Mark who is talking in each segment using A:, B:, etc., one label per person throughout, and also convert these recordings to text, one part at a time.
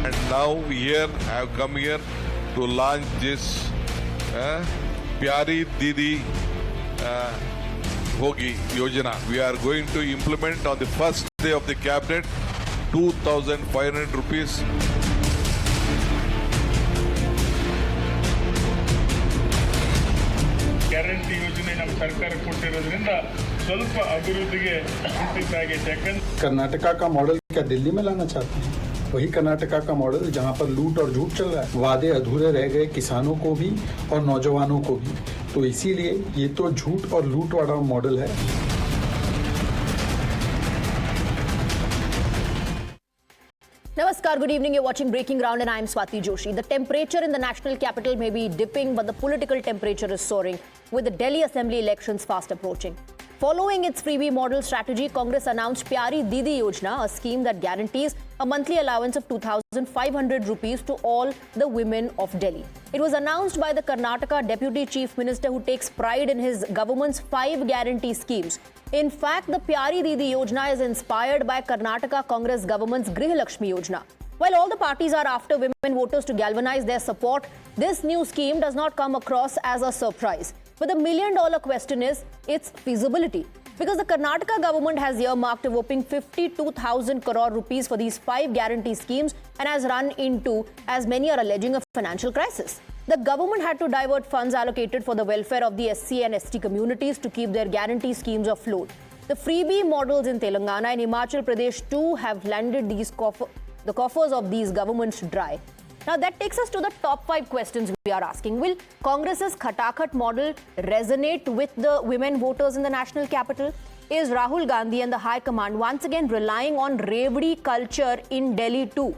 A: And now here I have come here to launch this Pyari Didi Hogi Yojana. We are going to implement on the first day of the cabinet 2,500 rupees.
B: Guarantee ಯೋಜನೆ ನಮ್ಮ ಸರ್ಕಾರ ಕೊಟ್ಟಿರೋದ್ರಿಂದ ಸ್ವಲ್ಪ ಅಭಿವೃದ್ಧಿಗೆ ಕುಂಠಿತಾಗಿದೆ.
C: कर्नाटका का model क्या दिल्ली में लाना चाहते हैं? वही कर्नाटका का मॉडल जहां पर लूट और झूठ चल रहा है, वादे अधूरे रह गए किसानों को भी और नौजवानों को भी। तो इसीलिए ये तो झूठ और लूट वाला मॉडल है।
D: Namaskar, good evening. You're watching Breaking Ground and I am Swati Joshi. The temperature in the national capital may be dipping, but the political temperature is soaring with the Delhi Assembly elections fast approaching. Following its freebie model strategy, Congress announced Pyari Didi Yojana, a scheme that guarantees a monthly allowance of 2,500 rupees to all the women of Delhi. It was announced by the Karnataka Deputy Chief Minister, who takes pride in his government's 5 guarantee schemes. In fact, the Pyari Didi Yojana is inspired by Karnataka Congress government's Grih Lakshmi Yojana. While all the parties are after women voters to galvanize their support, this new scheme does not come across as a surprise. But the million-dollar question is its feasibility. Because the Karnataka government has earmarked a whopping 52,000 crore rupees for these 5 guarantee schemes and has run into, as many are alleging, a financial crisis. The government had to divert funds allocated for the welfare of the SC and ST communities to keep their guarantee schemes afloat. The freebie models in Telangana and Himachal Pradesh too have landed the coffers of these governments dry. Now that takes us to the top 5 questions we are asking. Will Congress's Khatakhat model resonate with the women voters in the national capital? Is Rahul Gandhi and the High Command once again relying on Revdi culture in Delhi too?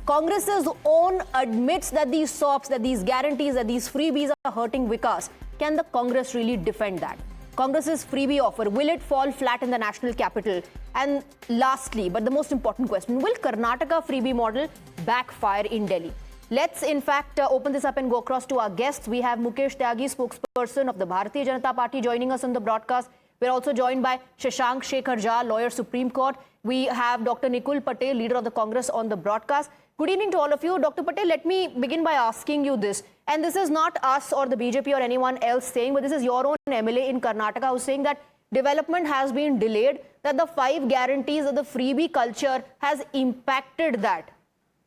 D: Congress's own admits that these SOPs, that these guarantees, that these freebies are hurting Vikas. Can the Congress really defend that? Congress's freebie offer, will it fall flat in the national capital? And lastly, but the most important question, will Karnataka freebie model backfire in Delhi? Let's in fact open this up and go across to our guests. We have Mukesh Tyagi, spokesperson of the Bharatiya Janata Party, joining us on the broadcast. We're also joined by Shashank Shekhar Jha, lawyer, Supreme Court. We have Dr. Nikul Patel, leader of the Congress, on the broadcast. Good evening to all of you. Dr. Patel, let me begin by asking you this. And this is not us or the BJP or anyone else saying, but this is your own MLA in Karnataka who's saying that development has been delayed, that the 5 guarantees of the freebie culture has impacted that.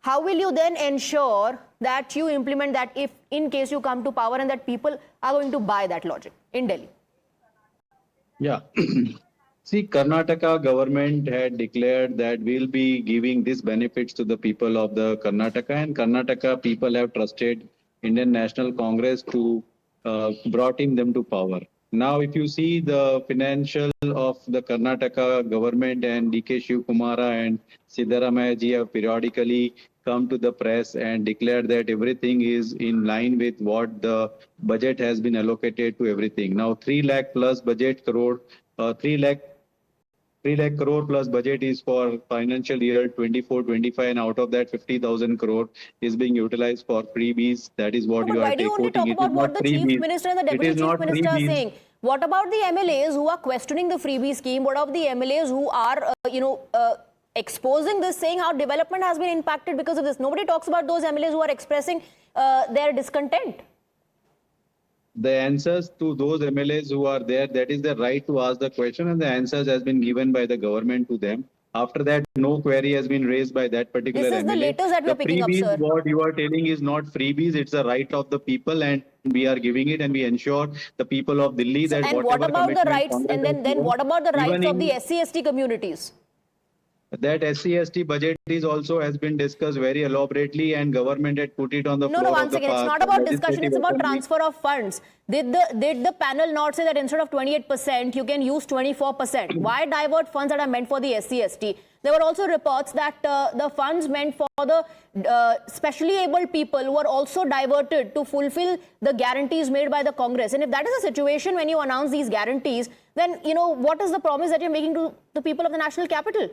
D: How will you then ensure that you implement that if in case you come to power and that people are going to buy that logic in Delhi?
E: Yeah. See, Karnataka government had declared that we'll be giving these benefits to the people of the Karnataka, and Karnataka people have trusted Indian National Congress to brought in them to power. Now, if you see the financial of the Karnataka government and DK Shivkumara and Siddaramaya ji have periodically come to the press and declared that everything is in line with what the budget has been allocated to everything. Now, 3 lakh plus budget crore, 3 lakh crore plus budget is for financial year 24-25, and out of that 50,000 crore is being utilized for freebies. That is what you are quoting.
D: Why do you only talk about what the Chief Minister and the Deputy Chief Minister are saying? What about the MLAs who are questioning the freebie scheme? What about the MLAs who are, exposing this, saying how development has been impacted because of this? Nobody talks about those MLAs who are expressing their discontent.
E: The answers to those MLAs who are there, that is the right to ask the question, and the answers has been given by the government to them. After that, no query has been raised by that particular MLA. This is the
D: latest that we're picking up, sir.
E: What you are telling is not freebies, it's a right of the people, and we are giving it, and we ensure the people of Delhi that
D: and what about the rights, and then what about the rights of the SC/ST communities?
E: That SC/ST budget is also has been discussed very elaborately, and government had put it on the floor.
D: No, once again, it's not about discussion, it's about transfer of funds. Did the panel not say that instead of 28%, you can use 24%? Why divert funds that are meant for the SC/ST? There were also reports that the funds meant for the specially abled people were also diverted to fulfill the guarantees made by the Congress. And if that is the situation when you announce these guarantees, then, what is the promise that you're making to the people of the national capital?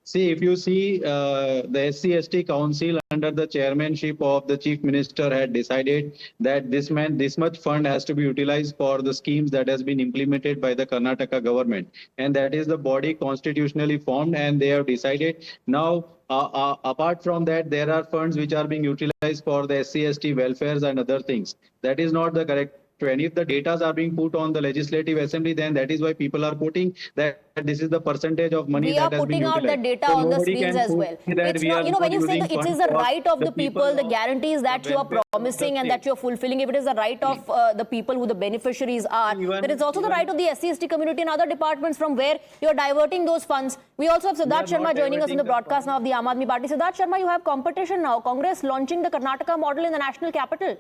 E: See, if you see the SC/ST Council under the chairmanship of the Chief Minister had decided that this much fund has to be utilized for the schemes that has been implemented by the Karnataka government. And that is the body constitutionally formed, and they have decided. Now, apart from that, there are funds which are being utilized for the SC/ST welfares and other things. That is not the correct trend. If the data are being put on the legislative assembly, then that is why people are putting that this is the percentage of money
D: We are
E: that has been
D: putting out
E: utilized.
D: the data
E: So
D: on the
E: nobody
D: screens
E: can
D: as
E: put
D: well.
E: that
D: It's
E: we
D: not,
E: are
D: you know, when you say
E: using
D: that it is
E: funds
D: the
E: for
D: right of the people, the
E: of
D: guarantees that
E: the
D: you are
E: welfare of the
D: promising and
E: state.
D: that you're fulfilling, if it is the right of the people who the beneficiaries are,
E: Even-
D: then it's also the
E: even-
D: right of the SC/ST community and other departments from where you're diverting those funds. We also have Siddharth
E: We are
D: Sharma
E: not
D: joining us in the
E: diverting the
D: broadcast now of the Aam Aadmi Party. Siddharth Sharma, you have competition now. Congress launching the Karnataka model in the national capital.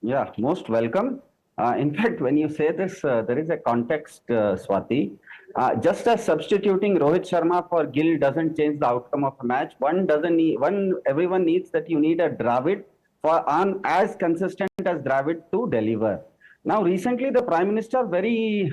F: Yeah, most welcome. In fact, when you say this, there is a context, Swati. Just as substituting Rohit Sharma for Gill doesn't change the outcome of a match, everyone needs that you need a Dravid on as consistent as Dravid to deliver. Now, recently, the Prime Minister very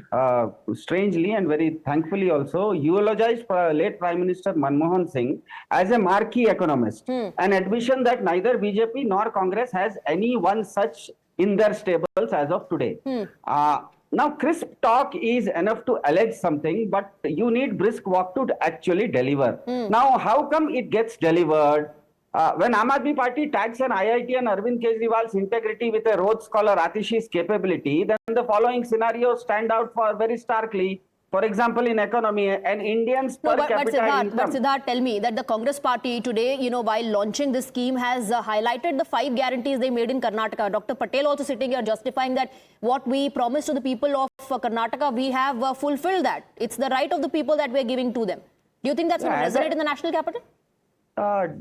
F: strangely and very thankfully also eulogized late Prime Minister Manmohan Singh as a marquee economist, an admission that neither BJP nor Congress has any one such in their stables as of today. Now, crisp talk is enough to allege something, but you need brisk walk to actually deliver. Now, how come it gets delivered? When Aam Aadmi Party tags an IIT and Arvind Kejriwal's integrity with a Rhodes Scholar Atishi's capability, then the following scenarios stand out for very starkly. For example, in economy, an Indian's per capita income.
D: But Siddharth, tell me that the Congress party today, you know, while launching this scheme, has highlighted the 5 guarantees they made in Karnataka. Dr. Patel also sitting here justifying that what we promised to the people of Karnataka, we have fulfilled that. It's the right of the people that we're giving to them. Do you think that's going to resonate in the national capital?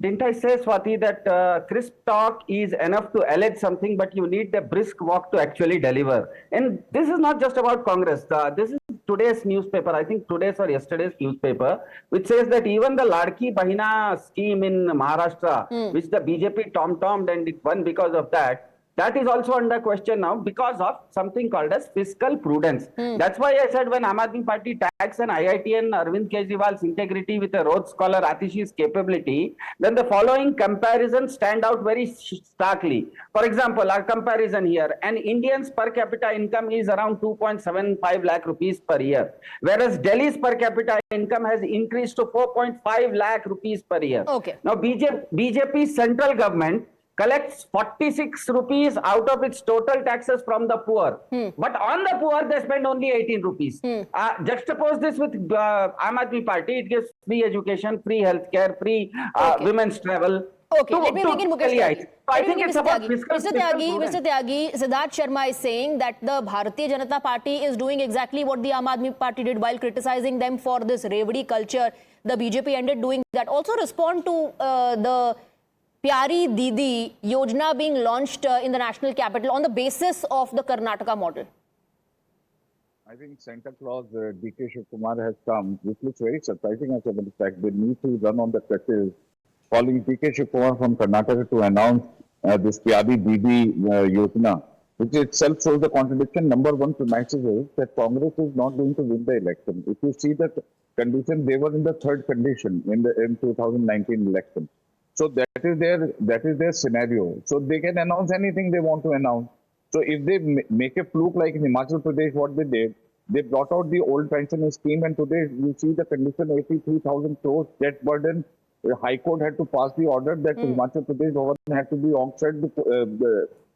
F: Didn't I say, Swati, that crisp talk is enough to allege something, but you need a brisk walk to actually deliver? And this is not just about Congress. This is today's newspaper, I think today's or yesterday's newspaper, which says that even the Ladki Bahina scheme in Maharashtra, which the BJP tom-tommed and it won because of that, that is also under question now because of something called as fiscal prudence. That's why I said when Aam Aadmi Party tags an IITian Arvind Kejriwal's integrity with a Rhodes Scholar Atishi's capability, then the following comparisons stand out very starkly. For example, our comparison here, an Indian's per capita income is around 2.75 lakh rupees per year, whereas Delhi's per capita income has increased to 4.5 lakh rupees per year.
D: Okay.
F: Now, BJP's central government collects 46 rupees out of its total taxes from the poor. But on the poor, they spend only 18 rupees. Juxtapose this with Aam Aadmi Party, it gives free education, free healthcare, free women's travel.
D: Okay, let me bring in Mukesh Tyagi.
F: So I think it's about
D: Mr. Tyagi, Siddharth Sharma is saying that the Bharatiya Janata Party is doing exactly what the Aam Aadmi Party did while criticizing them for this Revdi culture. The BJP ended doing that. Also respond to the Pyari Didi Yojana being launched in the national capital on the basis of the Karnataka model.
G: I think Santa Claus, D.K. Shivkumar has come, which looks very surprising as a matter of fact. They need to run on the crutches, calling D.K. Shivkumar from Karnataka to announce this Pyari Didi Yojana, which itself shows the contradiction. Number one premises is that Congress is not going to win the election. If you see the condition, they were in the third condition in 2019 election. So that is their scenario. So they can announce anything they want to announce. So if they make a fluke like in Himachal Pradesh, what they did, they brought out the old pension scheme, and today you see the condition 83,000 crores debt burden. The High Court had to pass the order that Himachal Pradesh government had to be auctioned.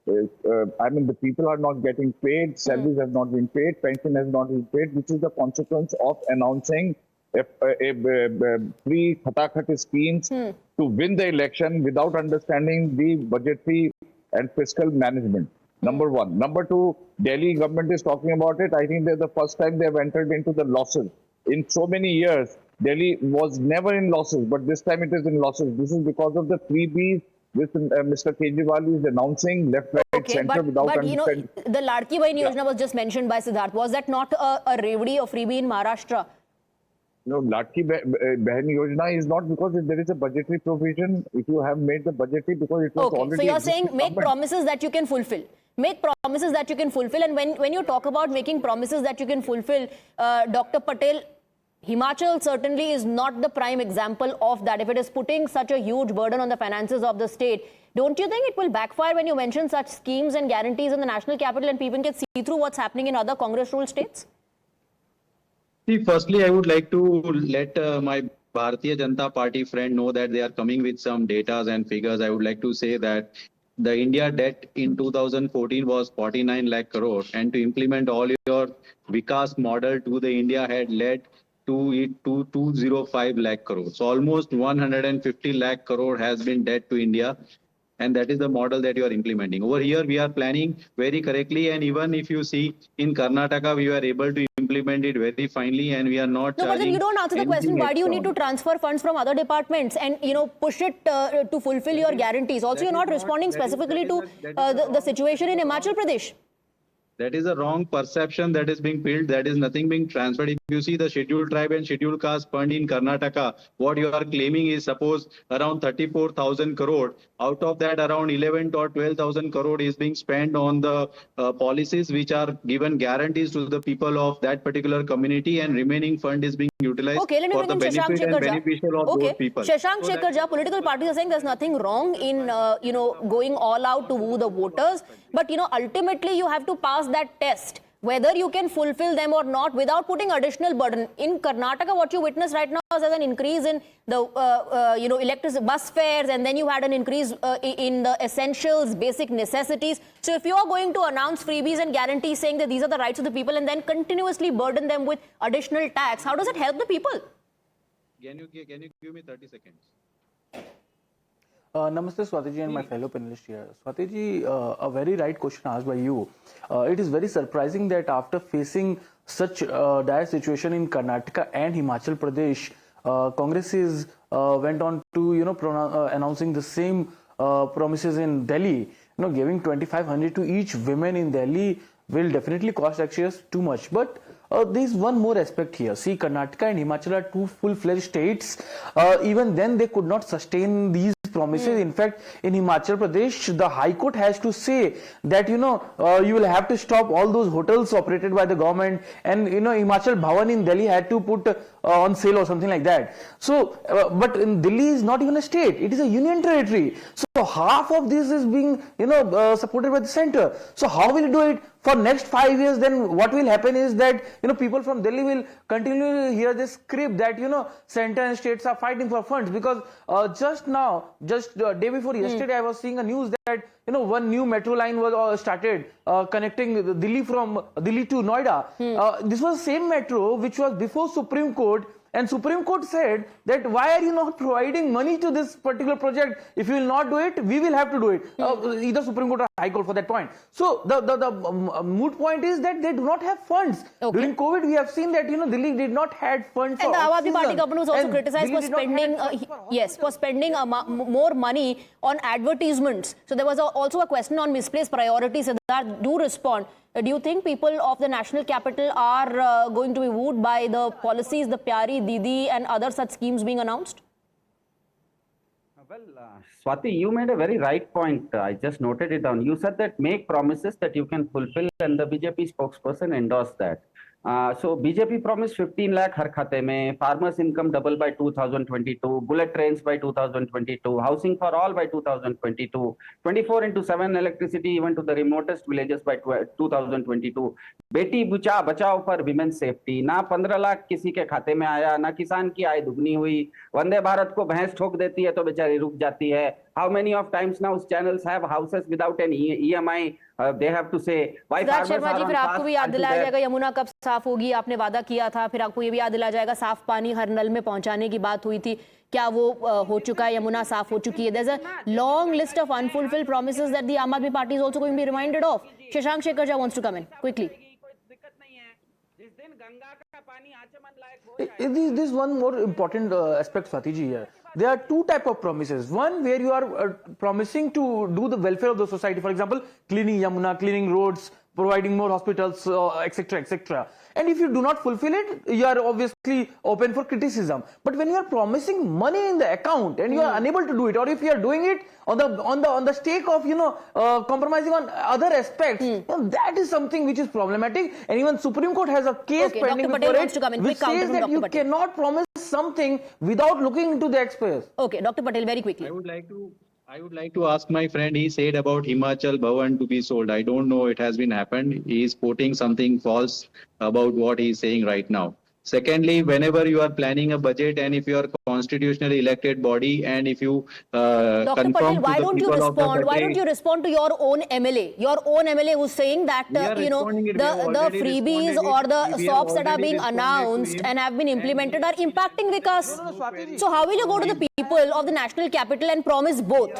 G: The people are not getting paid, salaries have not been paid, pension has not been paid, which is the consequence of announcing free khatakhat schemes to win the election without understanding the budgetary and fiscal management. Number one. Number two, Delhi government is talking about it. I think they're the first time they have entered into the losses. In so many years, Delhi was never in losses, but this time it is in losses. This is because of the freebies which Mr. Kejriwal is announcing left, right, center without understanding.
D: But you know, the Ladki Bahin Yojana was just mentioned by Siddharth. Was that not a Revdi or freebie in Maharashtra?
G: No, Ladki Bahin Yojana is not because there is a budgetary provision. If you have made the budgetary because it was already...
D: So you're saying make promises that you can fulfill. Make promises that you can fulfill. And when you talk about making promises that you can fulfill, Dr. Patel, Himachal certainly is not the prime example of that. If it is putting such a huge burden on the finances of the state, don't you think it will backfire when you mention such schemes and guarantees in the national capital and people can see through what's happening in other Congress-ruled states?
E: See, firstly, I would like to let my Bharatiya Janata Party friend know that they are coming with some data and figures, I would like to say that the India debt in 2014 was 49 lakh crore, and to implement all your Vikas model to the India had led to it to 205 lakh crore. So almost 150 lakh crore has been debt to India. And that is the model that you are implementing. Over here, we are planning very correctly. And even if you see in Karnataka, we were able to implement it very finely, and we are not.
D: No, but then you don't answer the question. Why do you need to transfer funds from other departments and push it to fulfill your guarantees? Also, you're not responding specifically to the situation in Himachal Pradesh.
E: That is a wrong perception that is being built. That is nothing being transferred. If you see the scheduled tribe and scheduled caste fund in Karnataka, what you are claiming is suppose around 34,000 crore. Out of that, around 11 or 12,000 crore is being spent on the policies which are given guarantees to the people of that particular community, and remaining fund is being utilized for the benefit and beneficial of those people.
D: Shashank Shekhar Jha, political parties are saying there's nothing wrong in going all out to woo the voters, but ultimately you have to pass that test whether you can fulfill them or not without putting additional burden. In Karnataka, what you witness right now is an increase in the electricity bus fares, and then you had an increase in the essentials, basic necessities. So if you are going to announce freebies and guarantees saying that these are the rights of the people and then continuously burden them with additional tax, how does it help the people?
E: Can you give me 30 seconds?
H: Namaste Swati ji and my fellow panelists here. Swati ji, a very right question asked by you. It is very surprising that after facing such dire situation in Karnataka and Himachal Pradesh, Congress went on to announcing the same promises in Delhi. Giving 2,500 to each woman in Delhi will definitely cost taxpayers too much. But there is one more aspect here. See, Karnataka and Himachal are two full-fledged states. Even then, they could not sustain these promises. In fact, in Himachal Pradesh, the High Court has to say that you will have to stop all those hotels operated by the government, and Himachal Bhavan in Delhi had to put on sale or something like that. So, but in Delhi is not even a state; it is a union territory. So half of this is being supported by the center. So how will you do it? For next 5 years, then what will happen is that people from Delhi will continue to hear this script that center and states are fighting for funds, because just day before yesterday, I was seeing a news that one new metro line was started connecting Delhi to Noida. This was the same metro which was before Supreme Court. And Supreme Court said that why are you not providing money to this particular project? If you will not do it, we will have to do it. Either Supreme Court or High Court for that point. So the moot point is that they do not have funds. Okay. During COVID, we have seen that Delhi did not have funds.
D: And the Aam Aadmi Party government was also criticized for spending more money on advertisements. So there was also a question on misplaced priorities. Siddharth, do respond. Do you think people of the national capital are going to be wooed by the policies, the Pyari, Didi and other such schemes being announced?
F: Well, Swati, you made a very right point. I just noted it down. You said that make promises that you can fulfill, and the BJP spokesperson endorsed that. So BJP promised 15 lakh har khate mein, farmers income double by 2022, bullet trains by 2022, housing for all by 2022, 24/7 electricity even to the remotest villages by 2022, Beti Bachao पर women safety, ना 15 लाख किसी के खाते में आया, ना किसान की आय दुगनी हुई, वंदे भारत को भैंस ठोक देती है तो बेचारी रुक जाती है. How many of times now channels have houses without an EMI? They have to say why farmers
D: Sharma ji,
F: are
D: फिर
F: on
D: आपको भी याद दिलाया जाएगा यमुना कब साफ होगी, आपने वादा किया था. फिर आपको ये भी याद दिलाया जाएगा साफ पानी हर नल में पहुंचाने की बात हुई थी. क्या वो हो चुका है? यमुना साफ हो चुकी है. There's a long list of unfulfilled promises that the Aam Aadmi Party is also going to be reminded of. Shashank Shekhar Jha wants to come in quickly.
H: This is one more important aspect, Swati ji, here. There are two types of promises. One where you are promising to do the welfare of the society. For example, cleaning Yamuna, cleaning roads, providing more hospitals, etc., etc. And if you do not fulfill it, you are obviously open for criticism. But when you are promising money in the account and you are unable to do it, or if you are doing it on the stake of compromising on other aspects, that is something which is problematic. And even Supreme Court has a case pending before it which says that you cannot promise something without looking into the expense.
D: Okay, Dr. Patel, very quickly.
E: I would like to ask my friend, he said about Himachal Bhavan to be sold. I don't know it has been happened. He is quoting something false about what he is saying right now. Secondly, whenever you are planning a budget and if you are constitutionally elected body and if you
D: Dr.
E: confirm
D: Patel,
E: to
D: why
E: the
D: don't you
E: people of the
D: respond? Why
E: country-
D: don't you respond to your own MLA? Your own MLA who's saying that
E: We are responding it. We have
D: the
E: already
D: freebies
E: responded
D: or
E: it.
D: the
E: We have
D: SOPs that are
E: already
D: being
E: responded to
D: announced
E: him.
D: and have been implemented are impacting Vikas.
H: Swati ji.
D: So how will you go to the people of the national capital and promise both?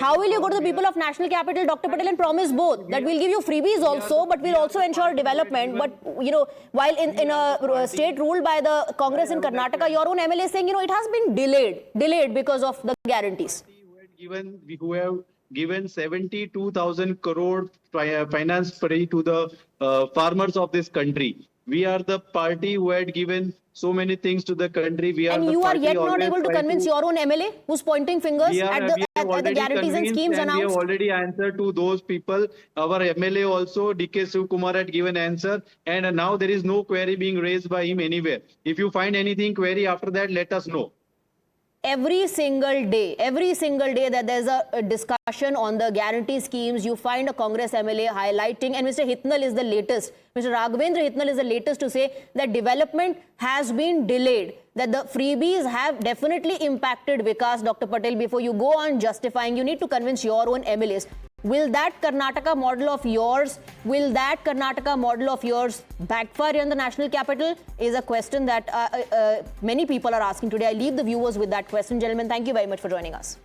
D: How will you go to the people of national capital, Dr. Patel, and promise both? That we'll give you freebies also, but we'll also ensure development. But, while in a state ruled by the Congress in Karnataka, your own MLA is saying, it has been delayed because of the guarantees.
E: Who have given 72,000 crore finance free to the farmers of this country. We are the party who had given so many things to the country. We are
D: And
E: the
D: you are
E: party
D: yet not
E: always
D: able to
E: try
D: convince your own MLA who's pointing fingers
E: we
D: at
E: have
D: the
E: already
D: guarantees and
E: convinced
D: schemes
E: and we have
D: announced.
E: already answered to those people. Our MLA also, DK Sukhkumar, had given answer, and now there is no query being raised by him anywhere. If you find anything query after that, let us know.
D: Every single day that there's a discussion on the guarantee schemes, you find a Congress MLA highlighting, and Mr. Hitnal is the latest. Mr. Raghavendra Hitnal is the latest to say that development has been delayed, that the freebies have definitely impacted Vikas. Dr. Patel, before you go on justifying, you need to convince your own MLAs. Will that Karnataka model of yours, backfire in the national capital? Is a question that many people are asking today. I leave the viewers with that question. Gentlemen, thank you very much for joining us.